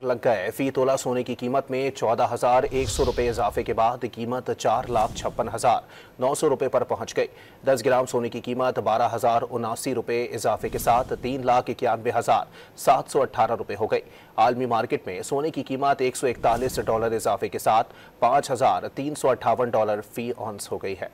लग गए। फी तोला सोने की कीमत में 14,100 रुपये इजाफे के बाद कीमत 4,56,900 रुपये पर पहुंच गई। 10 ग्राम सोने की कीमत 12,079 रुपये इजाफे के साथ 3,91,718 रुपये हो गई। आलमी मार्केट में सोने की कीमत $141 इजाफे के साथ $5,358 फी ऑन्स हो गई है।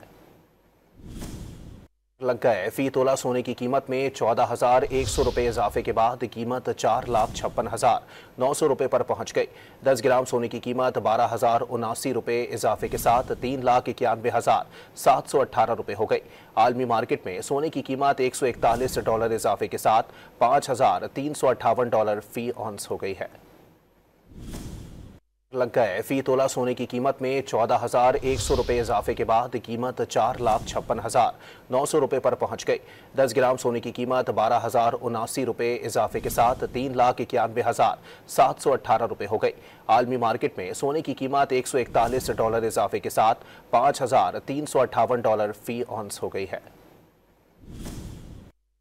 लग गए। फी तोला सोने की कीमत में 14,100 रुपये इजाफे के बाद कीमत 4,56,900 रुपये पर पहुंच गई। 10 ग्राम सोने की कीमत 12,079 रुपये इजाफे के साथ $3,91,718 रुपये हो गई। आलमी मार्केट में सोने की कीमत $141 इजाफे के साथ $5,358 फी ऑन्स हो गई है। लग गए। फी तोला सोने की कीमत में 14,100 रुपये इजाफे के बाद कीमत 4,56,900 रुपये पर पहुंच गई। 10 ग्राम सोने की कीमत 12,079 रुपये इजाफे के साथ $3,91,718 रुपये हो गई। आलमी मार्केट में सोने की कीमत $141 इजाफे के साथ $5,358 फी ऑन्स हो गई है।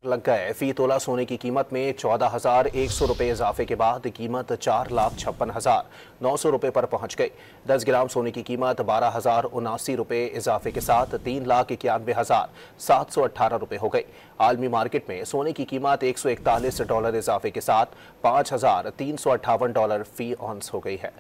लग गए। फी तोला सोने की कीमत में 14,100 रुपये इजाफे के बाद कीमत 4,56,900 रुपये पर पहुंच गई। 10 ग्राम सोने की कीमत 12,079 रुपये इजाफे के साथ $3,91,718 रुपये हो गई। आलमी मार्केट में सोने की कीमत $141 इजाफे के साथ $5,358 फी ऑन्स हो गई है।